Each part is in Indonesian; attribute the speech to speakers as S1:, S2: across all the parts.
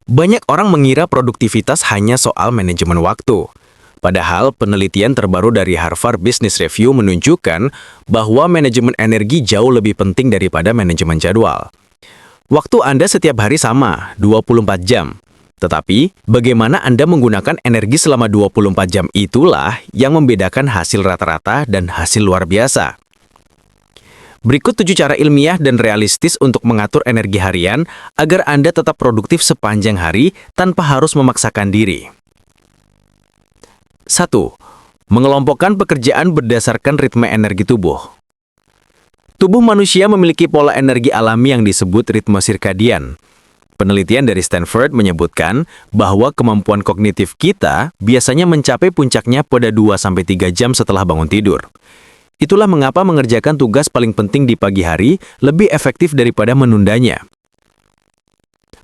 S1: Banyak orang mengira produktivitas hanya soal manajemen waktu. Padahal penelitian terbaru dari Harvard Business Review menunjukkan bahwa manajemen energi jauh lebih penting daripada manajemen jadwal. Waktu Anda setiap hari sama, 24 jam. Tetapi, bagaimana Anda menggunakan energi selama 24 jam itulah yang membedakan hasil rata-rata dan hasil luar biasa. Berikut 7 cara ilmiah dan realistis untuk mengatur energi harian agar Anda tetap produktif sepanjang hari tanpa harus memaksakan diri. 1. Mengelompokkan pekerjaan berdasarkan ritme energi tubuh. Tubuh manusia memiliki pola energi alami yang disebut ritme sirkadian. Penelitian dari Stanford menyebutkan bahwa kemampuan kognitif kita biasanya mencapai puncaknya pada 2-3 jam setelah bangun tidur. Itulah mengapa mengerjakan tugas paling penting di pagi hari lebih efektif daripada menundanya.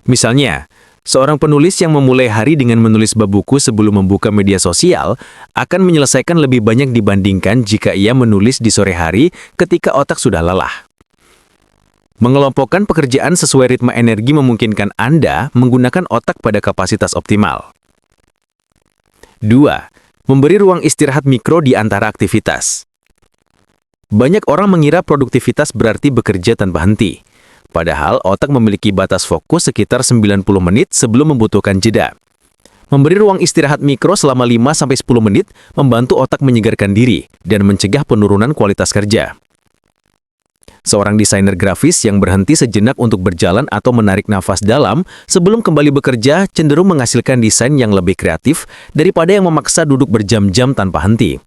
S1: Misalnya, seorang penulis yang memulai hari dengan menulis bab buku sebelum membuka media sosial akan menyelesaikan lebih banyak dibandingkan jika ia menulis di sore hari ketika otak sudah lelah. Mengelompokkan pekerjaan sesuai ritme energi memungkinkan Anda menggunakan otak pada kapasitas optimal. 2. Memberi ruang istirahat mikro di antara aktivitas. Banyak orang mengira produktivitas berarti bekerja tanpa henti. Padahal otak memiliki batas fokus sekitar 90 menit sebelum membutuhkan jeda. Memberi ruang istirahat mikro selama 5-10 menit membantu otak menyegarkan diri dan mencegah penurunan kualitas kerja. Seorang desainer grafis yang berhenti sejenak untuk berjalan atau menarik nafas dalam sebelum kembali bekerja cenderung menghasilkan desain yang lebih kreatif daripada yang memaksa duduk berjam-jam tanpa henti.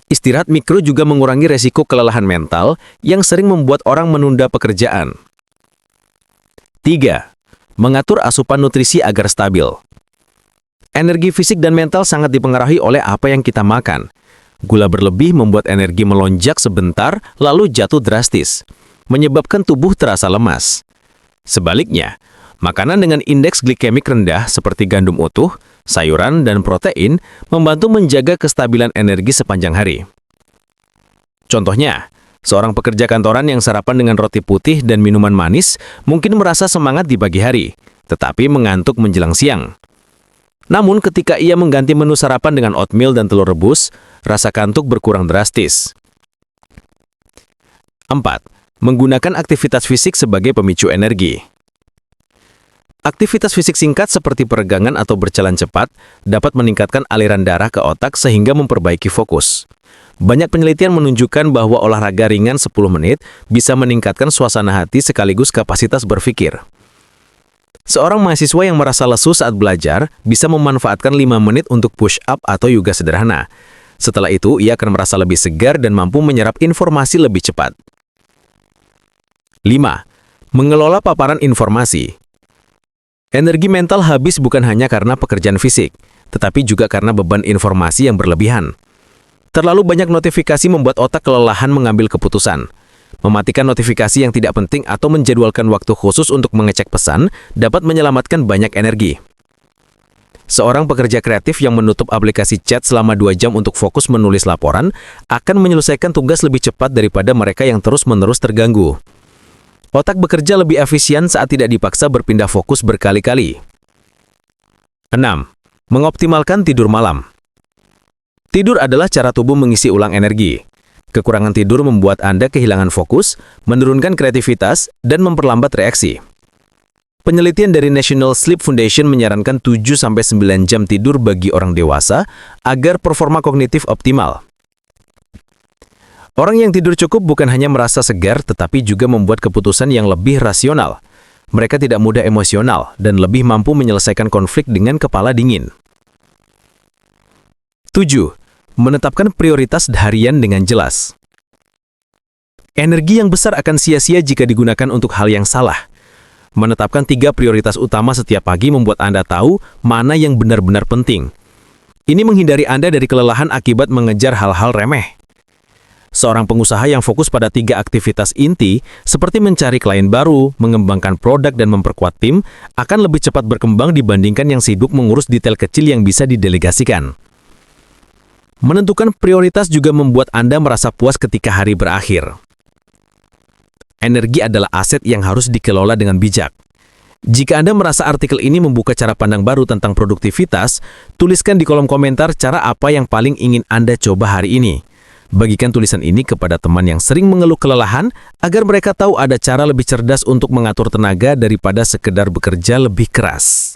S1: Istirahat mikro juga mengurangi resiko kelelahan mental yang sering membuat orang menunda pekerjaan. 3. Mengatur asupan nutrisi agar stabil. Energi fisik dan mental sangat dipengaruhi oleh apa yang kita makan. Gula berlebih membuat energi melonjak sebentar lalu jatuh drastis, menyebabkan tubuh terasa lemas. Sebaliknya, makanan dengan indeks glikemik rendah seperti gandum utuh, sayuran, dan protein membantu menjaga kestabilan energi sepanjang hari. Contohnya, seorang pekerja kantoran yang sarapan dengan roti putih dan minuman manis mungkin merasa semangat di pagi hari, tetapi mengantuk menjelang siang. Namun ketika ia mengganti menu sarapan dengan oatmeal dan telur rebus, rasa kantuk berkurang drastis. 4. Menggunakan aktivitas fisik sebagai pemicu energi. Aktivitas fisik singkat seperti peregangan atau berjalan cepat dapat meningkatkan aliran darah ke otak sehingga memperbaiki fokus. Banyak penelitian menunjukkan bahwa olahraga ringan 10 menit bisa meningkatkan suasana hati sekaligus kapasitas berpikir. Seorang mahasiswa yang merasa lesu saat belajar bisa memanfaatkan 5 menit untuk push-up atau yoga sederhana. Setelah itu, ia akan merasa lebih segar dan mampu menyerap informasi lebih cepat. 5. Mengelola paparan informasi. Energi mental habis bukan hanya karena pekerjaan fisik, tetapi juga karena beban informasi yang berlebihan. Terlalu banyak notifikasi membuat otak kelelahan mengambil keputusan. Mematikan notifikasi yang tidak penting atau menjadwalkan waktu khusus untuk mengecek pesan dapat menyelamatkan banyak energi. Seorang pekerja kreatif yang menutup aplikasi chat selama 2 jam untuk fokus menulis laporan akan menyelesaikan tugas lebih cepat daripada mereka yang terus-menerus terganggu. Otak bekerja lebih efisien saat tidak dipaksa berpindah fokus berkali-kali. 6. Mengoptimalkan tidur malam. Tidur adalah cara tubuh mengisi ulang energi. Kekurangan tidur membuat Anda kehilangan fokus, menurunkan kreativitas, dan memperlambat reaksi. Penelitian dari National Sleep Foundation menyarankan 7-9 jam tidur bagi orang dewasa agar performa kognitif optimal. Orang yang tidur cukup bukan hanya merasa segar, tetapi juga membuat keputusan yang lebih rasional. Mereka tidak mudah emosional dan lebih mampu menyelesaikan konflik dengan kepala dingin. 7. Menetapkan prioritas harian dengan jelas. Energi yang besar akan sia-sia jika digunakan untuk hal yang salah. Menetapkan 3 prioritas utama setiap pagi membuat Anda tahu mana yang benar-benar penting. Ini menghindari Anda dari kelelahan akibat mengejar hal-hal remeh. Seorang pengusaha yang fokus pada 3 aktivitas inti, seperti mencari klien baru, mengembangkan produk, dan memperkuat tim, akan lebih cepat berkembang dibandingkan yang sibuk mengurus detail kecil yang bisa didelegasikan. Menentukan prioritas juga membuat Anda merasa puas ketika hari berakhir. Energi adalah aset yang harus dikelola dengan bijak. Jika Anda merasa artikel ini membuka cara pandang baru tentang produktivitas, tuliskan di kolom komentar cara apa yang paling ingin Anda coba hari ini. Bagikan tulisan ini kepada teman yang sering mengeluh kelelahan agar mereka tahu ada cara lebih cerdas untuk mengatur tenaga daripada sekedar bekerja lebih keras.